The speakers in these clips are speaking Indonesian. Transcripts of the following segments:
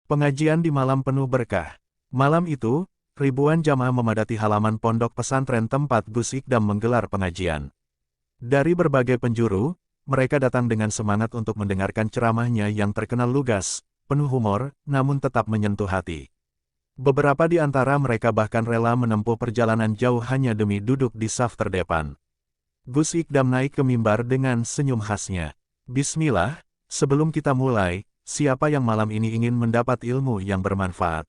Pengajian di malam penuh berkah. Malam itu, ribuan jamaah memadati halaman pondok pesantren tempat Gus Ikdam menggelar pengajian. Dari berbagai penjuru, mereka datang dengan semangat untuk mendengarkan ceramahnya yang terkenal lugas, penuh humor, namun tetap menyentuh hati. Beberapa di antara mereka bahkan rela menempuh perjalanan jauh hanya demi duduk di saf terdepan. Gus Ikdam naik ke mimbar dengan senyum khasnya. Bismillah, sebelum kita mulai, siapa yang malam ini ingin mendapat ilmu yang bermanfaat?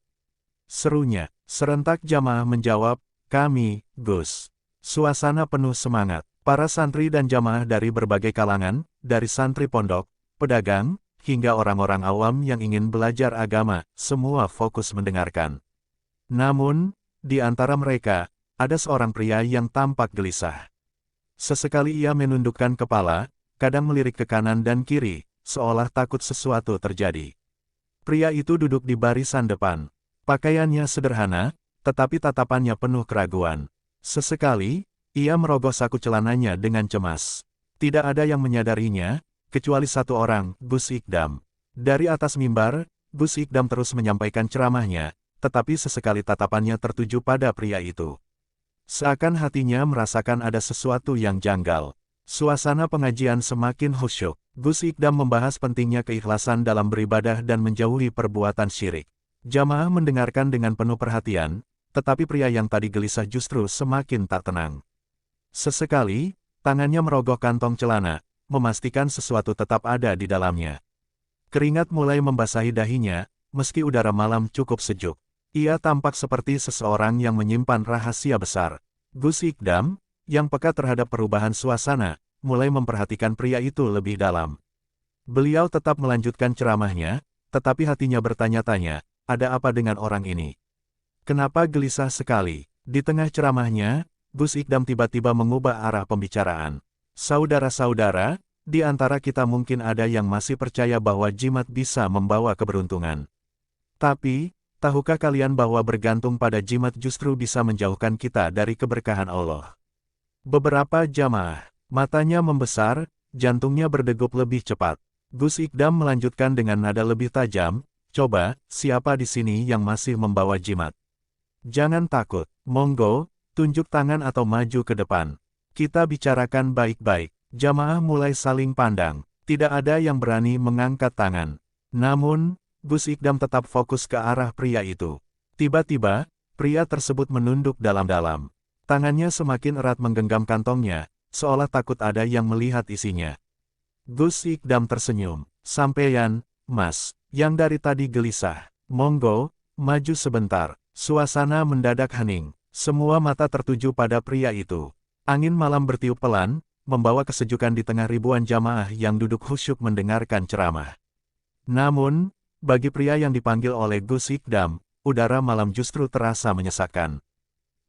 Serunya, serentak jamaah menjawab, kami, Gus. Suasana penuh semangat. Para santri dan jamaah dari berbagai kalangan, dari santri pondok, pedagang, hingga orang-orang awam yang ingin belajar agama, semua fokus mendengarkan. Namun, di antara mereka, ada seorang pria yang tampak gelisah. Sesekali ia menundukkan kepala, kadang melirik ke kanan dan kiri, seolah takut sesuatu terjadi. Pria itu duduk di barisan depan. Pakaiannya sederhana, tetapi tatapannya penuh keraguan. Sesekali, ia merogoh saku celananya dengan cemas. Tidak ada yang menyadarinya, kecuali satu orang, Gus Ikdam. Dari atas mimbar, Gus Ikdam terus menyampaikan ceramahnya, tetapi sesekali tatapannya tertuju pada pria itu. Seakan hatinya merasakan ada sesuatu yang janggal. Suasana pengajian semakin khusyuk. Gus Ikdam membahas pentingnya keikhlasan dalam beribadah dan menjauhi perbuatan syirik. Jamaah mendengarkan dengan penuh perhatian, tetapi pria yang tadi gelisah justru semakin tak tenang. Sesekali, tangannya merogoh kantong celana, memastikan sesuatu tetap ada di dalamnya. Keringat mulai membasahi dahinya, meski udara malam cukup sejuk. Ia tampak seperti seseorang yang menyimpan rahasia besar. Gus Ikdam, yang peka terhadap perubahan suasana, mulai memperhatikan pria itu lebih dalam. Beliau tetap melanjutkan ceramahnya, tetapi hatinya bertanya-tanya, ada apa dengan orang ini? Kenapa gelisah sekali? Di tengah ceramahnya, Gus Ikdam tiba-tiba mengubah arah pembicaraan. Saudara-saudara, di antara kita mungkin ada yang masih percaya bahwa jimat bisa membawa keberuntungan. Tapi, tahukah kalian bahwa bergantung pada jimat justru bisa menjauhkan kita dari keberkahan Allah? Beberapa jamaah, matanya membesar, jantungnya berdegup lebih cepat. Gus Ikdam melanjutkan dengan nada lebih tajam, coba, siapa di sini yang masih membawa jimat? Jangan takut, monggo, tunjuk tangan atau maju ke depan. Kita bicarakan baik-baik. Jamaah mulai saling pandang, tidak ada yang berani mengangkat tangan. Namun, Gus Ikdam tetap fokus ke arah pria itu. Tiba-tiba, pria tersebut menunduk dalam-dalam. Tangannya semakin erat menggenggam kantongnya, seolah takut ada yang melihat isinya. Gus Ikdam tersenyum. Sampeyan, Mas, yang dari tadi gelisah. Monggo, maju sebentar. Suasana mendadak hening. Semua mata tertuju pada pria itu. Angin malam bertiup pelan, membawa kesejukan di tengah ribuan jamaah yang duduk khusyuk mendengarkan ceramah. Namun, bagi pria yang dipanggil oleh Gus Ikdam, udara malam justru terasa menyesakkan.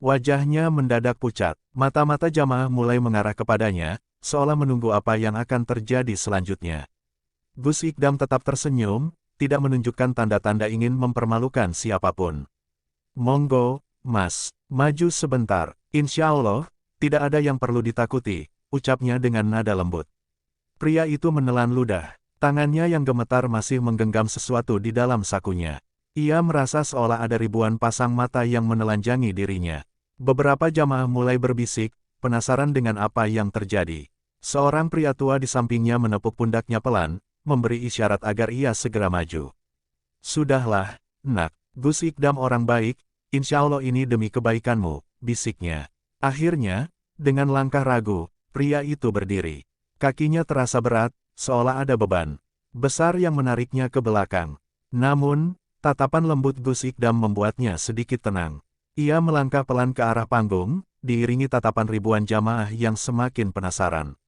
Wajahnya mendadak pucat, mata-mata jamaah mulai mengarah kepadanya, seolah menunggu apa yang akan terjadi selanjutnya. Gus Ikdam tetap tersenyum, tidak menunjukkan tanda-tanda ingin mempermalukan siapapun. Monggo, Mas, maju sebentar, insya Allah, tidak ada yang perlu ditakuti, ucapnya dengan nada lembut. Pria itu menelan ludah, tangannya yang gemetar masih menggenggam sesuatu di dalam sakunya. Ia merasa seolah ada ribuan pasang mata yang menelanjangi dirinya. Beberapa jamaah mulai berbisik, penasaran dengan apa yang terjadi. Seorang pria tua di sampingnya menepuk pundaknya pelan, memberi isyarat agar ia segera maju. Sudahlah, nak, Gus Ikdam orang baik, insya Allah ini demi kebaikanmu, bisiknya. Akhirnya, dengan langkah ragu, pria itu berdiri. Kakinya terasa berat, seolah ada beban besar yang menariknya ke belakang. Namun, tatapan lembut Gus Ikdam membuatnya sedikit tenang. Ia melangkah pelan ke arah panggung, diiringi tatapan ribuan jamaah yang semakin penasaran.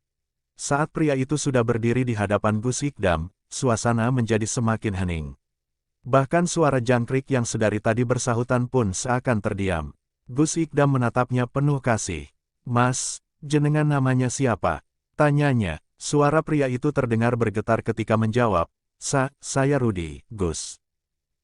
Saat pria itu sudah berdiri di hadapan Gus Ikdam, suasana menjadi semakin hening. Bahkan suara jangkrik yang sedari tadi bersahutan pun seakan terdiam. Gus Ikdam menatapnya penuh kasih. Mas, jenengan namanya siapa? Tanyanya. Suara pria itu terdengar bergetar ketika menjawab, saya Rudi, Gus.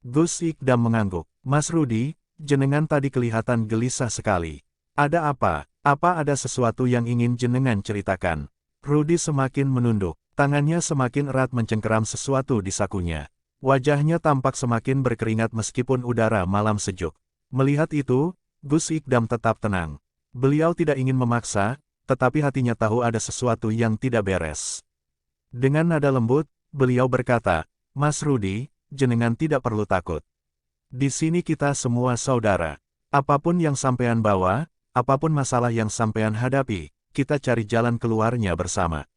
Gus Ikdam mengangguk. Mas Rudi, jenengan tadi kelihatan gelisah sekali. Ada apa? Apa ada sesuatu yang ingin jenengan ceritakan? Rudi semakin menunduk. Tangannya semakin erat mencengkeram sesuatu di sakunya. Wajahnya tampak semakin berkeringat meskipun udara malam sejuk. Melihat itu, Gus Ikdam tetap tenang. Beliau tidak ingin memaksa, tetapi hatinya tahu ada sesuatu yang tidak beres. Dengan nada lembut, beliau berkata, "Mas Rudi, jenengan tidak perlu takut. Di sini kita semua saudara. Apapun yang sampean bawa, apapun masalah yang sampean hadapi, kita cari jalan keluarnya bersama."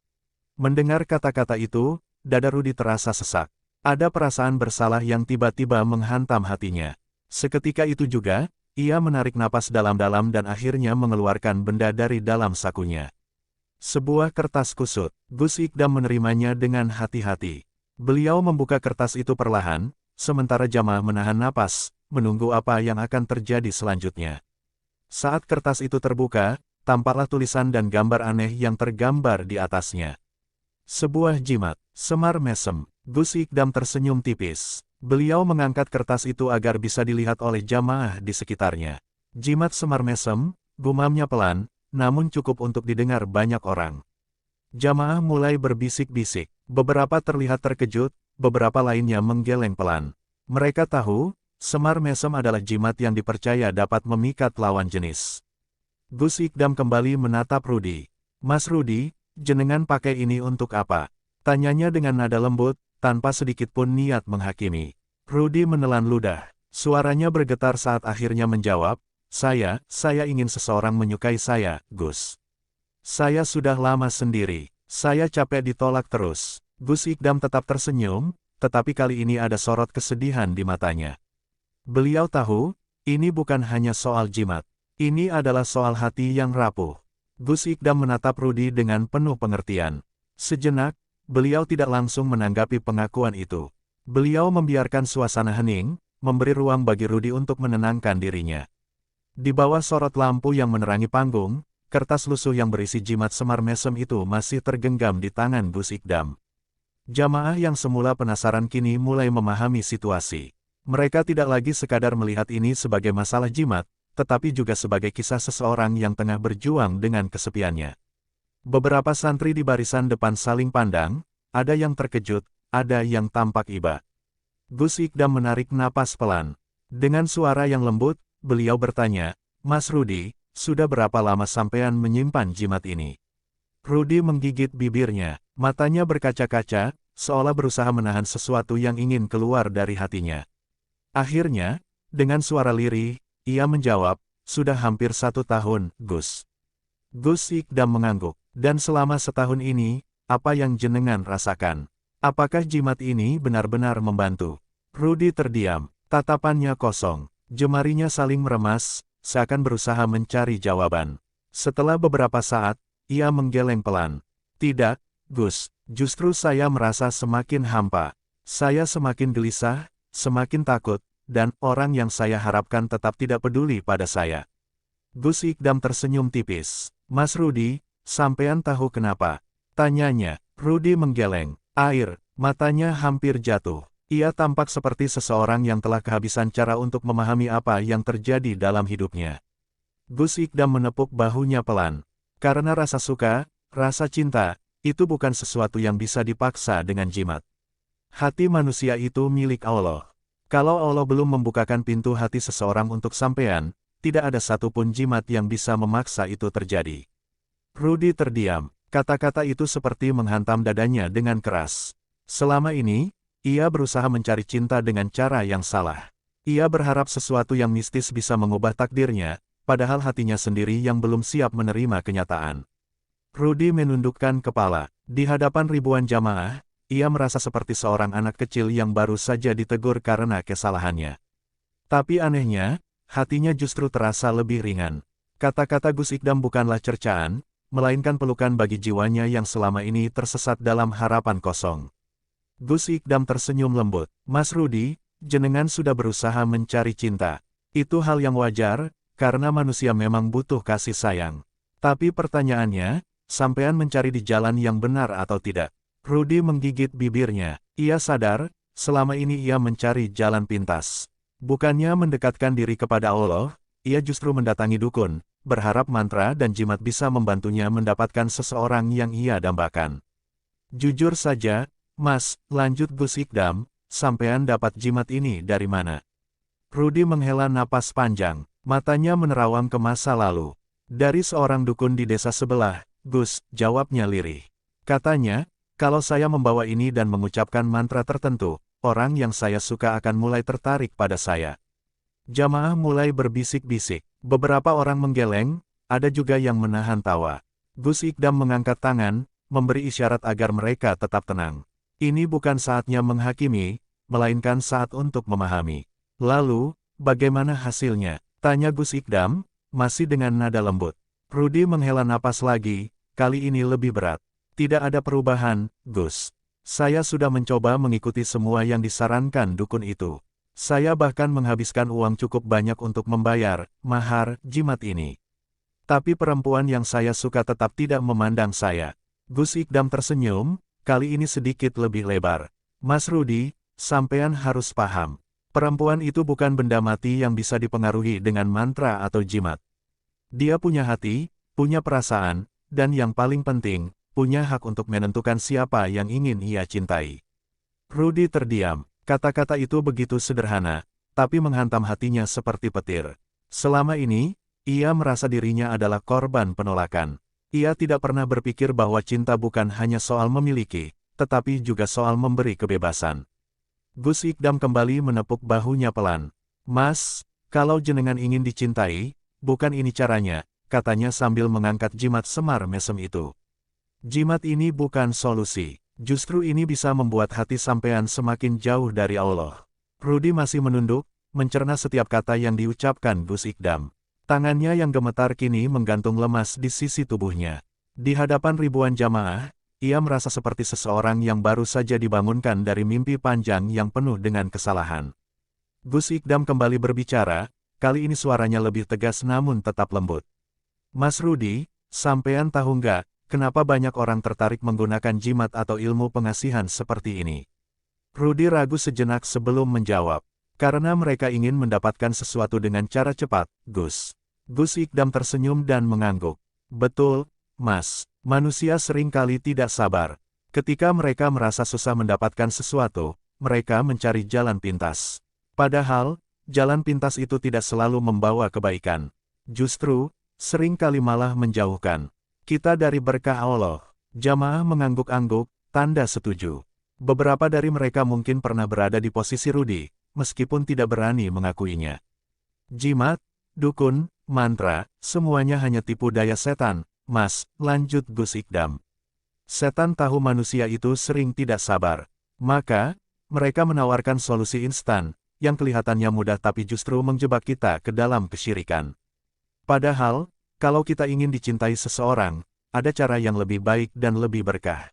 Mendengar kata-kata itu, dada Rudi terasa sesak. Ada perasaan bersalah yang tiba-tiba menghantam hatinya. Seketika itu juga, ia menarik napas dalam-dalam dan akhirnya mengeluarkan benda dari dalam sakunya. Sebuah kertas kusut. Gus Ikdam menerimanya dengan hati-hati. Beliau membuka kertas itu perlahan, sementara jamaah menahan napas, menunggu apa yang akan terjadi selanjutnya. Saat kertas itu terbuka, tampaklah tulisan dan gambar aneh yang tergambar di atasnya. Sebuah jimat, semar mesem. Gus Ikdam tersenyum tipis. Beliau mengangkat kertas itu agar bisa dilihat oleh jamaah di sekitarnya. Jimat semar mesem, gumamnya pelan, namun cukup untuk didengar banyak orang. Jamaah mulai berbisik-bisik. Beberapa terlihat terkejut, beberapa lainnya menggeleng pelan. Mereka tahu, semar mesem adalah jimat yang dipercaya dapat memikat lawan jenis. Gus Ikdam kembali menatap Rudi. "Mas Rudi, jenengan pakai ini untuk apa?" Tanyanya dengan nada lembut, tanpa sedikit pun niat menghakimi. Rudi menelan ludah. Suaranya bergetar saat akhirnya menjawab, saya ingin seseorang menyukai saya, Gus. Saya sudah lama sendiri. Saya capek ditolak terus." Gus Ikdam tetap tersenyum, tetapi kali ini ada sorot kesedihan di matanya. Beliau tahu, ini bukan hanya soal jimat. Ini adalah soal hati yang rapuh. Gus Ikdam menatap Rudi dengan penuh pengertian. Sejenak, beliau tidak langsung menanggapi pengakuan itu. Beliau membiarkan suasana hening, memberi ruang bagi Rudi untuk menenangkan dirinya. Di bawah sorot lampu yang menerangi panggung, kertas lusuh yang berisi jimat semar mesem itu masih tergenggam di tangan Gus Ikdam. Jamaah yang semula penasaran kini mulai memahami situasi. Mereka tidak lagi sekadar melihat ini sebagai masalah jimat, tetapi juga sebagai kisah seseorang yang tengah berjuang dengan kesepiannya. Beberapa santri di barisan depan saling pandang, ada yang terkejut, ada yang tampak iba. Gus Ikdam menarik napas pelan. Dengan suara yang lembut, beliau bertanya, "Mas Rudi, sudah berapa lama sampean menyimpan jimat ini?" Rudi menggigit bibirnya, matanya berkaca-kaca, seolah berusaha menahan sesuatu yang ingin keluar dari hatinya. Akhirnya, dengan suara lirih, ia menjawab, "Sudah hampir 1 tahun, Gus." Gus Ikdam mengangguk. "Dan selama setahun ini, apa yang jenengan rasakan? Apakah jimat ini benar-benar membantu?" Rudi terdiam, tatapannya kosong, jemarinya saling meremas, seakan berusaha mencari jawaban. Setelah beberapa saat, ia menggeleng pelan. "Tidak, Gus, justru saya merasa semakin hampa. Saya semakin gelisah, semakin takut, dan orang yang saya harapkan tetap tidak peduli pada saya." Gus Ikdam tersenyum tipis. "Mas Rudi, sampean tahu kenapa?" tanyanya. Rudi menggeleng. Air matanya hampir jatuh. Ia tampak seperti seseorang yang telah kehabisan cara untuk memahami apa yang terjadi dalam hidupnya. Gus Ikdam menepuk bahunya pelan. Karena rasa suka, rasa cinta, itu bukan sesuatu yang bisa dipaksa dengan jimat. Hati manusia itu milik Allah. Kalau Allah belum membukakan pintu hati seseorang untuk sampean, tidak ada satupun jimat yang bisa memaksa itu terjadi. Rudi terdiam. Kata-kata itu seperti menghantam dadanya dengan keras. Selama ini, ia berusaha mencari cinta dengan cara yang salah. Ia berharap sesuatu yang mistis bisa mengubah takdirnya, padahal hatinya sendiri yang belum siap menerima kenyataan. Rudi menundukkan kepala. Di hadapan ribuan jamaah, ia merasa seperti seorang anak kecil yang baru saja ditegur karena kesalahannya. Tapi anehnya, hatinya justru terasa lebih ringan. Kata-kata Gus Ikdam bukanlah cercaan, melainkan pelukan bagi jiwanya yang selama ini tersesat dalam harapan kosong. Gus Ikdam tersenyum lembut. "Mas Rudi, jenengan sudah berusaha mencari cinta. Itu hal yang wajar, karena manusia memang butuh kasih sayang. Tapi pertanyaannya, sampean mencari di jalan yang benar atau tidak?" Rudi menggigit bibirnya. Ia sadar, selama ini ia mencari jalan pintas. Bukannya mendekatkan diri kepada Allah, ia justru mendatangi dukun, berharap mantra dan jimat bisa membantunya mendapatkan seseorang yang ia dambakan. "Jujur saja, Mas," lanjut Gus Ikdam, sampean dapat jimat ini dari mana? Rudy menghela napas panjang, matanya menerawang ke masa lalu. Dari seorang dukun di desa sebelah, Gus, jawabnya lirih. Katanya, kalau saya membawa ini dan mengucapkan mantra tertentu, orang yang saya suka akan mulai tertarik pada saya. Jamaah mulai berbisik-bisik. Beberapa orang menggeleng, ada juga yang menahan tawa. Gus Ikdam mengangkat tangan, memberi isyarat agar mereka tetap tenang. Ini bukan saatnya menghakimi, melainkan saat untuk memahami. Lalu, bagaimana hasilnya? Tanya Gus Ikdam, masih dengan nada lembut. Rudy menghela napas lagi, kali ini lebih berat. Tidak ada perubahan, Gus. Saya sudah mencoba mengikuti semua yang disarankan dukun itu. Saya bahkan menghabiskan uang cukup banyak untuk membayar mahar jimat ini. Tapi perempuan yang saya suka tetap tidak memandang saya. Gus Ikdam tersenyum, kali ini sedikit lebih lebar. Mas Rudy, sampean harus paham. Perempuan itu bukan benda mati yang bisa dipengaruhi dengan mantra atau jimat. Dia punya hati, punya perasaan, dan yang paling penting, punya hak untuk menentukan siapa yang ingin ia cintai. Rudy terdiam. Kata-kata itu begitu sederhana, tapi menghantam hatinya seperti petir. Selama ini, ia merasa dirinya adalah korban penolakan. Ia tidak pernah berpikir bahwa cinta bukan hanya soal memiliki, tetapi juga soal memberi kebebasan. Gus Ikdam kembali menepuk bahunya pelan. Mas, kalau jenengan ingin dicintai, bukan ini caranya, katanya sambil mengangkat jimat semar mesem itu. Jimat ini bukan solusi. Justru ini bisa membuat hati sampean semakin jauh dari Allah. Rudy masih menunduk, mencerna setiap kata yang diucapkan Gus Ikdam. Tangannya yang gemetar kini menggantung lemas di sisi tubuhnya. Di hadapan ribuan jamaah, ia merasa seperti seseorang yang baru saja dibangunkan dari mimpi panjang yang penuh dengan kesalahan. Gus Ikdam kembali berbicara, kali ini suaranya lebih tegas namun tetap lembut. Mas Rudy, sampean tahu nggak? Kenapa banyak orang tertarik menggunakan jimat atau ilmu pengasihan seperti ini? Rudy ragu sejenak sebelum menjawab. Karena mereka ingin mendapatkan sesuatu dengan cara cepat, Gus. Gus Ikdam tersenyum dan mengangguk. Betul, Mas. Manusia seringkali tidak sabar. Ketika mereka merasa susah mendapatkan sesuatu, mereka mencari jalan pintas. Padahal, jalan pintas itu tidak selalu membawa kebaikan. Justru, seringkali malah menjauhkan kita dari berkah Allah. Jamaah mengangguk-angguk, tanda setuju. Beberapa dari mereka mungkin pernah berada di posisi Rudy, meskipun tidak berani mengakuinya. Jimat, dukun, mantra, semuanya hanya tipu daya setan, Mas, lanjut Gus Ikdam. Setan tahu manusia itu sering tidak sabar. Maka, mereka menawarkan solusi instan, yang kelihatannya mudah tapi justru menjebak kita ke dalam kesyirikan. Padahal, kalau kita ingin dicintai seseorang, ada cara yang lebih baik dan lebih berkah.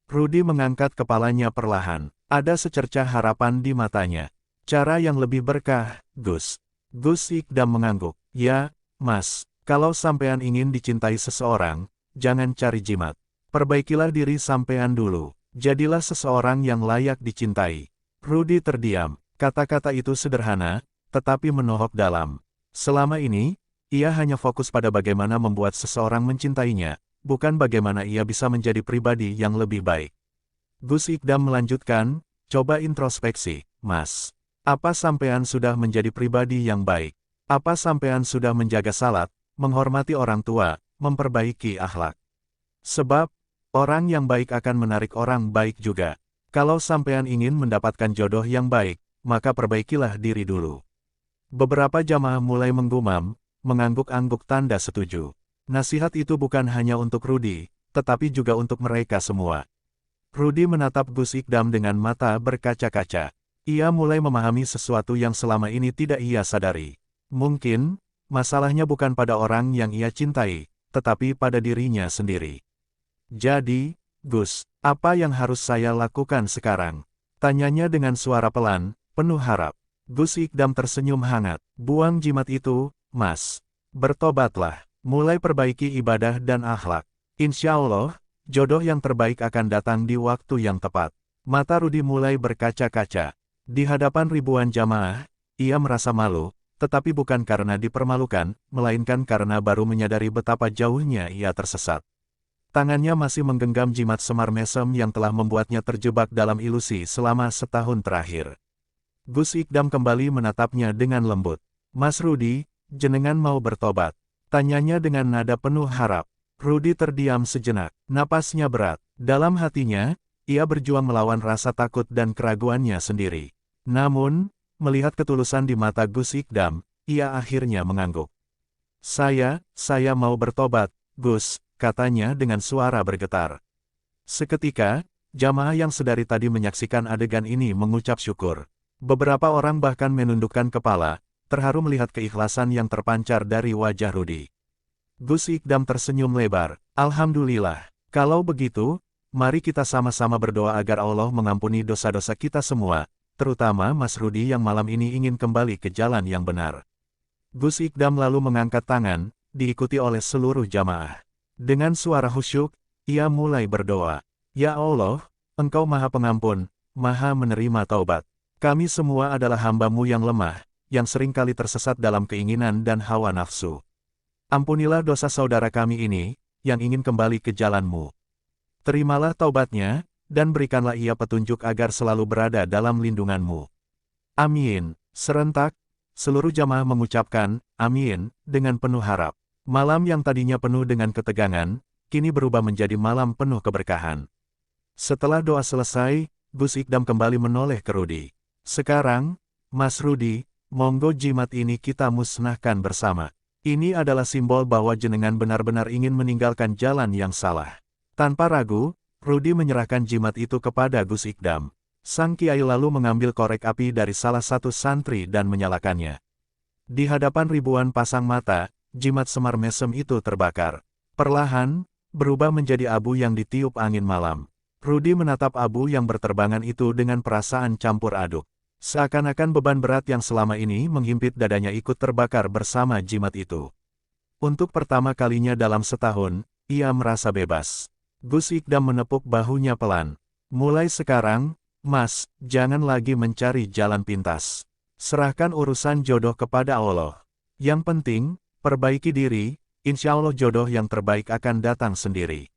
Rudy mengangkat kepalanya perlahan. Ada secercah harapan di matanya. Cara yang lebih berkah, Gus. Gus Ikdam mengangguk. Ya, Mas, kalau sampean ingin dicintai seseorang, jangan cari jimat. Perbaikilah diri sampean dulu. Jadilah seseorang yang layak dicintai. Rudy terdiam. Kata-kata itu sederhana, tetapi menohok dalam. Selama ini, ia hanya fokus pada bagaimana membuat seseorang mencintainya, bukan bagaimana ia bisa menjadi pribadi yang lebih baik. Gus Ikdam melanjutkan, coba introspeksi, Mas. Apa sampean sudah menjadi pribadi yang baik? Apa sampean sudah menjaga salat, menghormati orang tua, memperbaiki akhlak? Sebab, orang yang baik akan menarik orang baik juga. Kalau sampean ingin mendapatkan jodoh yang baik, maka perbaikilah diri dulu. Beberapa jamaah mulai menggumam, mengangguk-angguk tanda setuju. Nasihat itu bukan hanya untuk Rudy, tetapi juga untuk mereka semua. Rudy menatap Gus Ikdam dengan mata berkaca-kaca. Ia mulai memahami sesuatu yang selama ini tidak ia sadari. Mungkin, masalahnya bukan pada orang yang ia cintai, tetapi pada dirinya sendiri. Jadi, Gus, apa yang harus saya lakukan sekarang? Tanyanya dengan suara pelan, penuh harap. Gus Ikdam tersenyum hangat. Buang jimat itu, Mas. Bertobatlah. Mulai perbaiki ibadah dan akhlak. Insya Allah, jodoh yang terbaik akan datang di waktu yang tepat. Mata Rudy mulai berkaca-kaca. Di hadapan ribuan jamaah, ia merasa malu, tetapi bukan karena dipermalukan, melainkan karena baru menyadari betapa jauhnya ia tersesat. Tangannya masih menggenggam jimat semar mesem yang telah membuatnya terjebak dalam ilusi selama setahun terakhir. Gus Ikdam kembali menatapnya dengan lembut. "Mas Rudi, jenengan mau bertobat?" Tanyanya dengan nada penuh harap. Rudi terdiam sejenak, napasnya berat. Dalam hatinya, ia berjuang melawan rasa takut dan keraguannya sendiri. Namun, melihat ketulusan di mata Gus Ikdam, ia akhirnya mengangguk. Saya mau bertobat, Gus," katanya dengan suara bergetar. Seketika, jamaah yang sedari tadi menyaksikan adegan ini mengucap syukur. Beberapa orang bahkan menundukkan kepala, terharu melihat keikhlasan yang terpancar dari wajah Rudi. Gus Ikdam tersenyum lebar. "Alhamdulillah. Kalau begitu, mari kita sama-sama berdoa agar Allah mengampuni dosa-dosa kita semua, terutama Mas Rudi yang malam ini ingin kembali ke jalan yang benar." Gus Ikdam lalu mengangkat tangan, diikuti oleh seluruh jamaah. Dengan suara khusyuk, ia mulai berdoa. "Ya Allah, Engkau Maha Pengampun, Maha Menerima Taubat. Kami semua adalah hamba-Mu yang lemah, yang seringkali tersesat dalam keinginan dan hawa nafsu. Ampunilah dosa saudara kami ini, yang ingin kembali ke jalan-Mu. Terimalah taubatnya, dan berikanlah ia petunjuk agar selalu berada dalam lindungan-Mu. Amin." Serentak, seluruh jamaah mengucapkan, "Amin," dengan penuh harap. Malam yang tadinya penuh dengan ketegangan, kini berubah menjadi malam penuh keberkahan. Setelah doa selesai, Gus Ikdam kembali menoleh ke Rudi. "Sekarang, Mas Rudi, monggo jimat ini kita musnahkan bersama. Ini adalah simbol bahwa jenengan benar-benar ingin meninggalkan jalan yang salah." Tanpa ragu, Rudi menyerahkan jimat itu kepada Gus Ikdam. Sang kiai lalu mengambil korek api dari salah satu santri dan menyalakannya. Di hadapan ribuan pasang mata, jimat semar mesem itu terbakar. Perlahan, berubah menjadi abu yang ditiup angin malam. Rudi menatap abu yang berterbangan itu dengan perasaan campur aduk. Seakan-akan beban berat yang selama ini menghimpit dadanya ikut terbakar bersama jimat itu. Untuk pertama kalinya dalam setahun, ia merasa bebas. Gus Ikdam menepuk bahunya pelan. "Mulai sekarang, Mas, jangan lagi mencari jalan pintas. Serahkan urusan jodoh kepada Allah. Yang penting, perbaiki diri, insya Allah jodoh yang terbaik akan datang sendiri."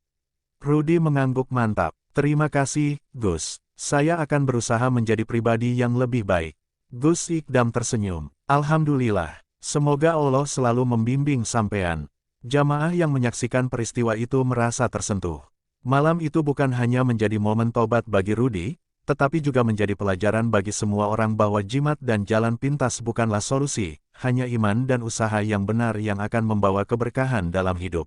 Rudi mengangguk mantap. "Terima kasih, Gus. Saya akan berusaha menjadi pribadi yang lebih baik." Gus Ikdam tersenyum. "Alhamdulillah. Semoga Allah selalu membimbing sampean." Jamaah yang menyaksikan peristiwa itu merasa tersentuh. Malam itu bukan hanya menjadi momen tobat bagi Rudi, tetapi juga menjadi pelajaran bagi semua orang bahwa jimat dan jalan pintas bukanlah solusi, hanya iman dan usaha yang benar yang akan membawa keberkahan dalam hidup.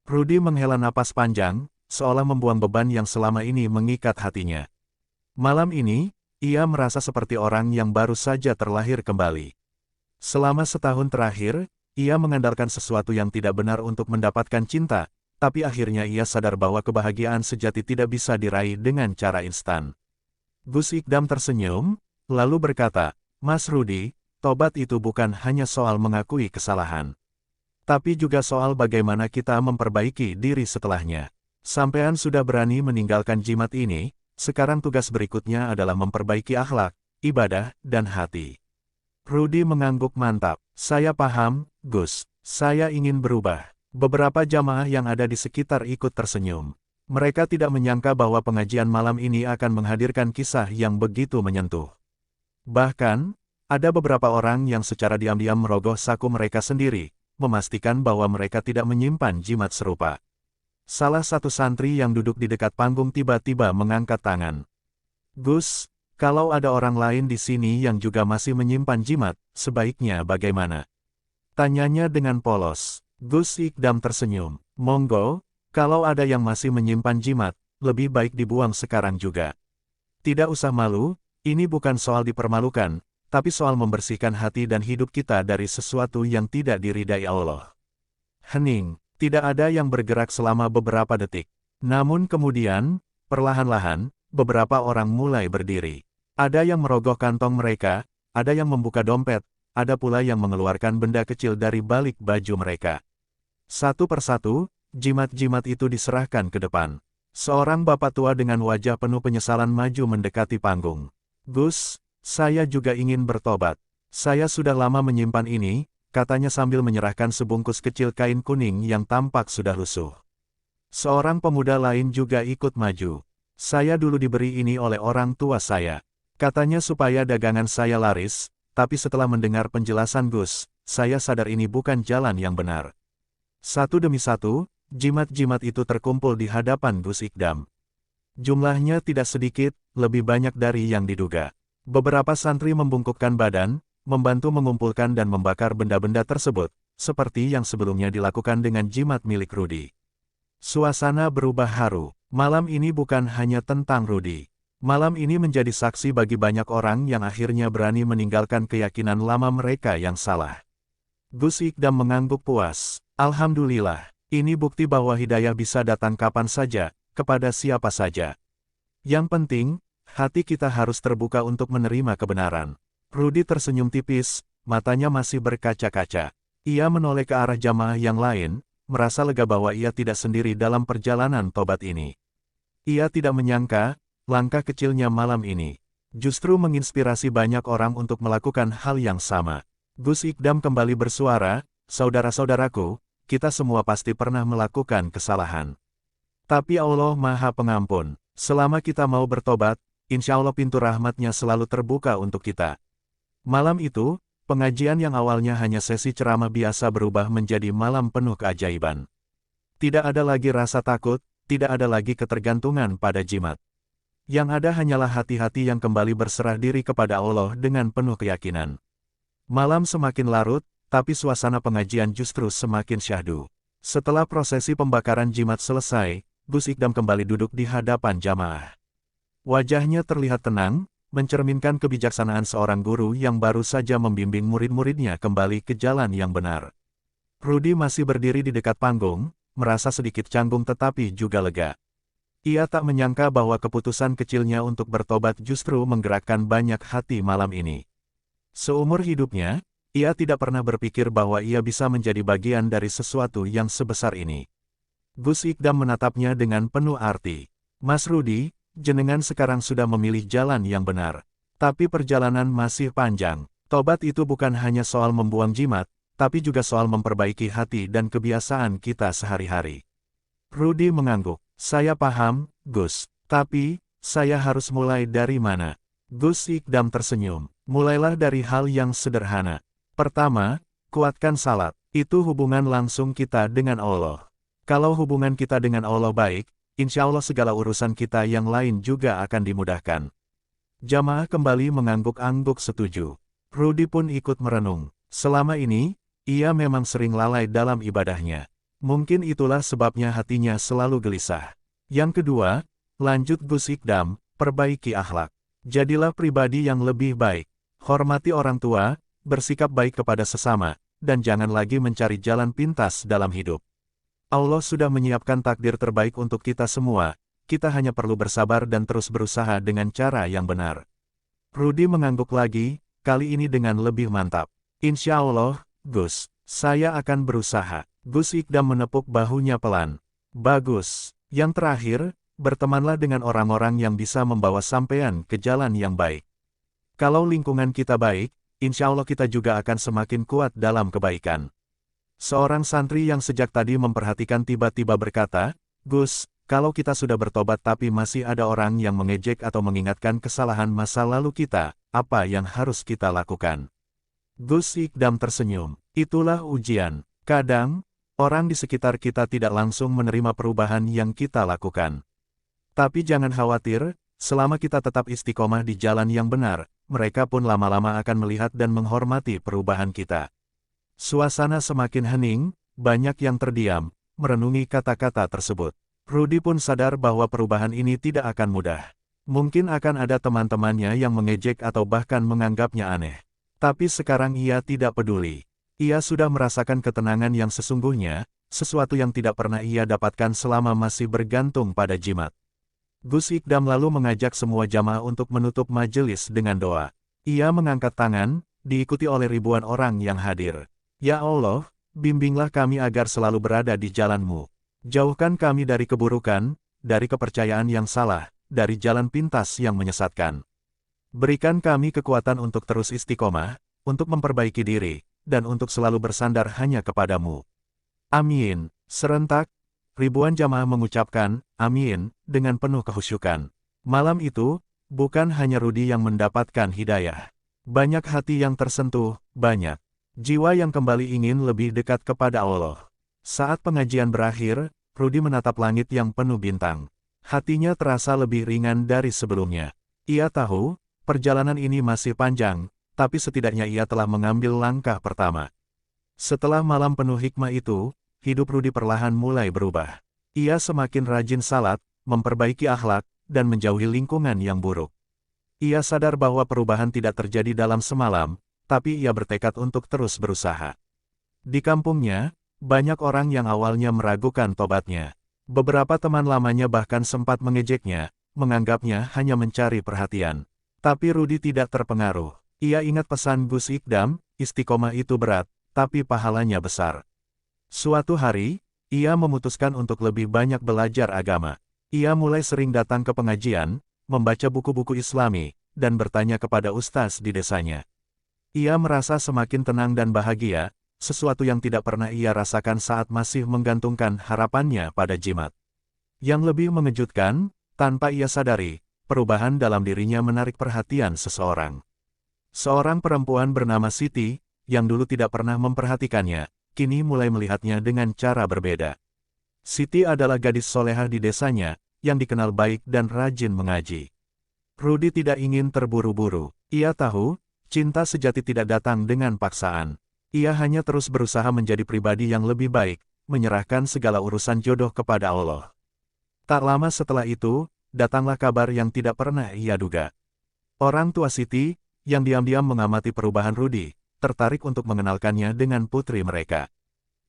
Rudi menghela napas panjang, seolah membuang beban yang selama ini mengikat hatinya. Malam ini, ia merasa seperti orang yang baru saja terlahir kembali. Selama setahun terakhir, ia mengandalkan sesuatu yang tidak benar untuk mendapatkan cinta, tapi akhirnya ia sadar bahwa kebahagiaan sejati tidak bisa diraih dengan cara instan. Gus Ikdam tersenyum, lalu berkata, "Mas Rudi, tobat itu bukan hanya soal mengakui kesalahan, tapi juga soal bagaimana kita memperbaiki diri setelahnya. Sampean sudah berani meninggalkan jimat ini, sekarang tugas berikutnya adalah memperbaiki akhlak, ibadah, dan hati." Rudi mengangguk mantap. "Saya paham, Gus. Saya ingin berubah." Beberapa jamaah yang ada di sekitar ikut tersenyum. Mereka tidak menyangka bahwa pengajian malam ini akan menghadirkan kisah yang begitu menyentuh. Bahkan, ada beberapa orang yang secara diam-diam merogoh saku mereka sendiri, memastikan bahwa mereka tidak menyimpan jimat serupa. Salah satu santri yang duduk di dekat panggung tiba-tiba mengangkat tangan. "Gus, kalau ada orang lain di sini yang juga masih menyimpan jimat, sebaiknya bagaimana?" Tanyanya dengan polos. Gus Ikdam tersenyum. "Monggo, kalau ada yang masih menyimpan jimat, lebih baik dibuang sekarang juga. Tidak usah malu, ini bukan soal dipermalukan, tapi soal membersihkan hati dan hidup kita dari sesuatu yang tidak diridai Allah." Hening. Tidak ada yang bergerak selama beberapa detik. Namun kemudian, perlahan-lahan, beberapa orang mulai berdiri. Ada yang merogoh kantong mereka, ada yang membuka dompet, ada pula yang mengeluarkan benda kecil dari balik baju mereka. Satu persatu, jimat-jimat itu diserahkan ke depan. Seorang bapak tua dengan wajah penuh penyesalan maju mendekati panggung. "Gus, saya juga ingin bertobat. Saya sudah lama menyimpan ini," katanya sambil menyerahkan sebungkus kecil kain kuning yang tampak sudah lusuh. Seorang pemuda lain juga ikut maju. Saya dulu diberi ini oleh orang tua saya. Katanya supaya dagangan saya laris, tapi setelah mendengar penjelasan Gus, saya sadar ini bukan jalan yang benar. Satu demi satu, jimat-jimat itu terkumpul di hadapan Gus Ikdam. Jumlahnya tidak sedikit, lebih banyak dari yang diduga. Beberapa santri membungkukkan badan, membantu mengumpulkan dan membakar benda-benda tersebut, seperti yang sebelumnya dilakukan dengan jimat milik Rudi. Suasana berubah haru. Malam ini bukan hanya tentang Rudi. Malam ini menjadi saksi bagi banyak orang yang akhirnya berani meninggalkan keyakinan lama mereka yang salah. Gus Ikdam mengangguk puas. Alhamdulillah, ini bukti bahwa hidayah bisa datang kapan saja, kepada siapa saja. Yang penting, hati kita harus terbuka untuk menerima kebenaran. Rudi tersenyum tipis, matanya masih berkaca-kaca. Ia menoleh ke arah jamaah yang lain, merasa lega bahwa ia tidak sendiri dalam perjalanan tobat ini. Ia tidak menyangka, langkah kecilnya malam ini justru menginspirasi banyak orang untuk melakukan hal yang sama. Gus Ikdam kembali bersuara, saudara-saudaraku, kita semua pasti pernah melakukan kesalahan. Tapi Allah Maha Pengampun. Selama kita mau bertobat, insya Allah pintu rahmatnya selalu terbuka untuk kita. Malam itu, pengajian yang awalnya hanya sesi ceramah biasa berubah menjadi malam penuh keajaiban. Tidak ada lagi rasa takut, tidak ada lagi ketergantungan pada jimat. Yang ada hanyalah hati-hati yang kembali berserah diri kepada Allah dengan penuh keyakinan. Malam semakin larut, tapi suasana pengajian justru semakin syahdu. Setelah prosesi pembakaran jimat selesai, Gus Ikdam kembali duduk di hadapan jamaah. Wajahnya terlihat tenang, mencerminkan kebijaksanaan seorang guru yang baru saja membimbing murid-muridnya kembali ke jalan yang benar. Rudi masih berdiri di dekat panggung, merasa sedikit canggung tetapi juga lega. Ia tak menyangka bahwa keputusan kecilnya untuk bertobat justru menggerakkan banyak hati malam ini. Seumur hidupnya, ia tidak pernah berpikir bahwa ia bisa menjadi bagian dari sesuatu yang sebesar ini. Gus Ikdam menatapnya dengan penuh arti. Mas Rudi, jenengan sekarang sudah memilih jalan yang benar. Tapi perjalanan masih panjang. Tobat itu bukan hanya soal membuang jimat, tapi juga soal memperbaiki hati dan kebiasaan kita sehari-hari. Rudi mengangguk. Saya paham, Gus. Tapi, saya harus mulai dari mana? Gus Ikdam tersenyum. Mulailah dari hal yang sederhana. Pertama, kuatkan salat. Itu hubungan langsung kita dengan Allah. Kalau hubungan kita dengan Allah baik, insya Allah segala urusan kita yang lain juga akan dimudahkan. Jamaah kembali mengangguk-angguk setuju. Rudi pun ikut merenung. Selama ini, ia memang sering lalai dalam ibadahnya. Mungkin itulah sebabnya hatinya selalu gelisah. Yang kedua, lanjut Gus Ikdam, perbaiki akhlak. Jadilah pribadi yang lebih baik. Hormati orang tua, bersikap baik kepada sesama, dan jangan lagi mencari jalan pintas dalam hidup. Allah sudah menyiapkan takdir terbaik untuk kita semua, kita hanya perlu bersabar dan terus berusaha dengan cara yang benar. Rudi mengangguk lagi, kali ini dengan lebih mantap. Insya Allah, Gus, saya akan berusaha. Gus Ikdam menepuk bahunya pelan. Bagus. Yang terakhir, bertemanlah dengan orang-orang yang bisa membawa sampean ke jalan yang baik. Kalau lingkungan kita baik, insya Allah kita juga akan semakin kuat dalam kebaikan. Seorang santri yang sejak tadi memperhatikan tiba-tiba berkata, Gus, kalau kita sudah bertobat tapi masih ada orang yang mengejek atau mengingatkan kesalahan masa lalu kita, apa yang harus kita lakukan? Gus Ikdam tersenyum. Itulah ujian. Kadang, orang di sekitar kita tidak langsung menerima perubahan yang kita lakukan. Tapi jangan khawatir, selama kita tetap istiqomah di jalan yang benar, mereka pun lama-lama akan melihat dan menghormati perubahan kita. Suasana semakin hening, banyak yang terdiam, merenungi kata-kata tersebut. Rudi pun sadar bahwa perubahan ini tidak akan mudah. Mungkin akan ada teman-temannya yang mengejek atau bahkan menganggapnya aneh. Tapi sekarang ia tidak peduli. Ia sudah merasakan ketenangan yang sesungguhnya, sesuatu yang tidak pernah ia dapatkan selama masih bergantung pada jimat. Gus Ikdam lalu mengajak semua jamaah untuk menutup majelis dengan doa. Ia mengangkat tangan, diikuti oleh ribuan orang yang hadir. Ya Allah, bimbinglah kami agar selalu berada di jalan-Mu. Jauhkan kami dari keburukan, dari kepercayaan yang salah, dari jalan pintas yang menyesatkan. Berikan kami kekuatan untuk terus istiqomah, untuk memperbaiki diri, dan untuk selalu bersandar hanya kepadamu. Amin. Serentak, ribuan jamaah mengucapkan, "Amin," dengan penuh kehusyukan. Malam itu, bukan hanya Rudy yang mendapatkan hidayah. Banyak hati yang tersentuh, banyak jiwa yang kembali ingin lebih dekat kepada Allah. Saat pengajian berakhir, Rudy menatap langit yang penuh bintang. Hatinya terasa lebih ringan dari sebelumnya. Ia tahu, perjalanan ini masih panjang, tapi setidaknya ia telah mengambil langkah pertama. Setelah malam penuh hikmah itu, hidup Rudy perlahan mulai berubah. Ia semakin rajin salat, memperbaiki akhlak, dan menjauhi lingkungan yang buruk. Ia sadar bahwa perubahan tidak terjadi dalam semalam, tapi ia bertekad untuk terus berusaha. Di kampungnya, banyak orang yang awalnya meragukan tobatnya. Beberapa teman lamanya bahkan sempat mengejeknya, menganggapnya hanya mencari perhatian. Tapi Rudy tidak terpengaruh. Ia ingat pesan Gus Ikdam, istiqomah itu berat, tapi pahalanya besar. Suatu hari, ia memutuskan untuk lebih banyak belajar agama. Ia mulai sering datang ke pengajian, membaca buku-buku Islami, dan bertanya kepada ustaz di desanya. Ia merasa semakin tenang dan bahagia, sesuatu yang tidak pernah ia rasakan saat masih menggantungkan harapannya pada jimat. Yang lebih mengejutkan, tanpa ia sadari, perubahan dalam dirinya menarik perhatian seseorang. Seorang perempuan bernama Siti, yang dulu tidak pernah memperhatikannya, kini mulai melihatnya dengan cara berbeda. Siti adalah gadis solehah di desanya, yang dikenal baik dan rajin mengaji. Rudy tidak ingin terburu-buru. Ia tahu, cinta sejati tidak datang dengan paksaan. Ia hanya terus berusaha menjadi pribadi yang lebih baik, menyerahkan segala urusan jodoh kepada Allah. Tak lama setelah itu, datanglah kabar yang tidak pernah ia duga. Orang tua Siti, yang diam-diam mengamati perubahan Rudy, tertarik untuk mengenalkannya dengan putri mereka.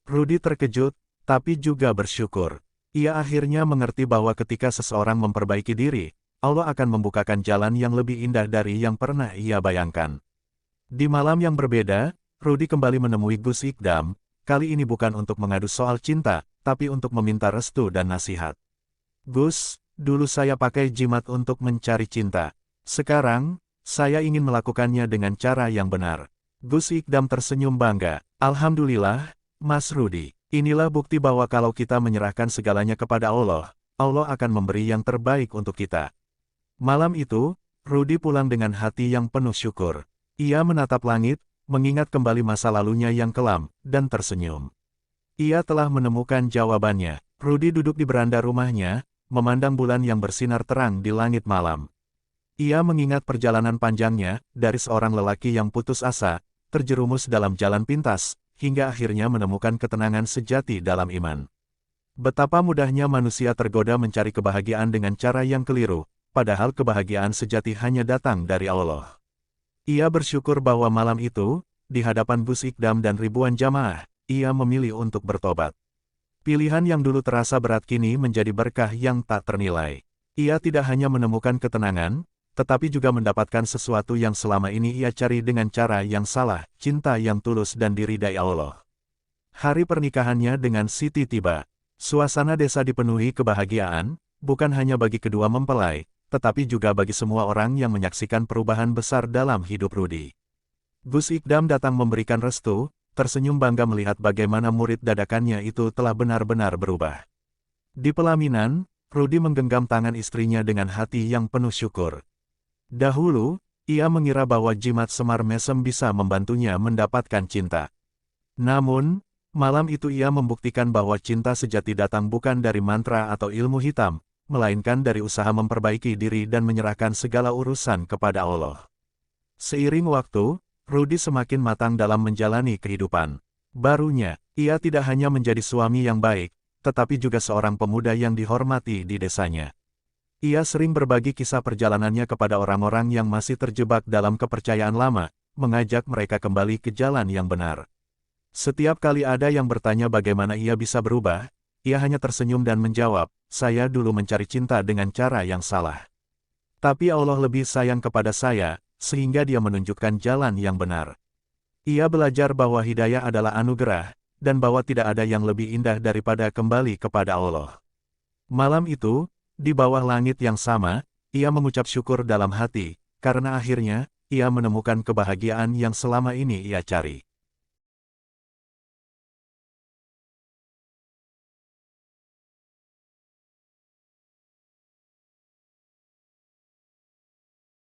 Rudy terkejut, tapi juga bersyukur. Ia akhirnya mengerti bahwa ketika seseorang memperbaiki diri, Allah akan membukakan jalan yang lebih indah dari yang pernah ia bayangkan. Di malam yang berbeda, Rudy kembali menemui Gus Ikdam, kali ini bukan untuk mengadu soal cinta, tapi untuk meminta restu dan nasihat. "Gus, dulu saya pakai jimat untuk mencari cinta. Sekarang, saya ingin melakukannya dengan cara yang benar." Gus Ikdam tersenyum bangga. "Alhamdulillah, Mas Rudy. Inilah bukti bahwa kalau kita menyerahkan segalanya kepada Allah, Allah akan memberi yang terbaik untuk kita." Malam itu, Rudy pulang dengan hati yang penuh syukur. Ia menatap langit, mengingat kembali masa lalunya yang kelam, dan tersenyum. Ia telah menemukan jawabannya. Rudy duduk di beranda rumahnya, memandang bulan yang bersinar terang di langit malam. Ia mengingat perjalanan panjangnya, dari seorang lelaki yang putus asa, terjerumus dalam jalan pintas, hingga akhirnya menemukan ketenangan sejati dalam iman. Betapa mudahnya manusia tergoda mencari kebahagiaan dengan cara yang keliru, padahal kebahagiaan sejati hanya datang dari Allah. Ia bersyukur bahwa malam itu, di hadapan Gus Ikdam dan ribuan jamaah, ia memilih untuk bertobat. Pilihan yang dulu terasa berat kini menjadi berkah yang tak ternilai. Ia tidak hanya menemukan ketenangan, tetapi juga mendapatkan sesuatu yang selama ini ia cari dengan cara yang salah, cinta yang tulus dan diridai Allah. Hari pernikahannya dengan Siti tiba. Suasana desa dipenuhi kebahagiaan, bukan hanya bagi kedua mempelai, tetapi juga bagi semua orang yang menyaksikan perubahan besar dalam hidup Rudy. Gus Ikdam datang memberikan restu, tersenyum bangga melihat bagaimana murid dadakannya itu telah benar-benar berubah. Di pelaminan, Rudy menggenggam tangan istrinya dengan hati yang penuh syukur. Dahulu, ia mengira bahwa jimat Semar Mesem bisa membantunya mendapatkan cinta. Namun, malam itu ia membuktikan bahwa cinta sejati datang bukan dari mantra atau ilmu hitam, melainkan dari usaha memperbaiki diri dan menyerahkan segala urusan kepada Allah. Seiring waktu, Rudy semakin matang dalam menjalani kehidupan. Barunya, ia tidak hanya menjadi suami yang baik, tetapi juga seorang pemuda yang dihormati di desanya. Ia sering berbagi kisah perjalanannya kepada orang-orang yang masih terjebak dalam kepercayaan lama, mengajak mereka kembali ke jalan yang benar. Setiap kali ada yang bertanya bagaimana ia bisa berubah, ia hanya tersenyum dan menjawab, "Saya dulu mencari cinta dengan cara yang salah. Tapi Allah lebih sayang kepada saya, sehingga Dia menunjukkan jalan yang benar." Ia belajar bahwa hidayah adalah anugerah, dan bahwa tidak ada yang lebih indah daripada kembali kepada Allah. Malam itu, di bawah langit yang sama, ia mengucap syukur dalam hati, karena akhirnya, ia menemukan kebahagiaan yang selama ini ia cari.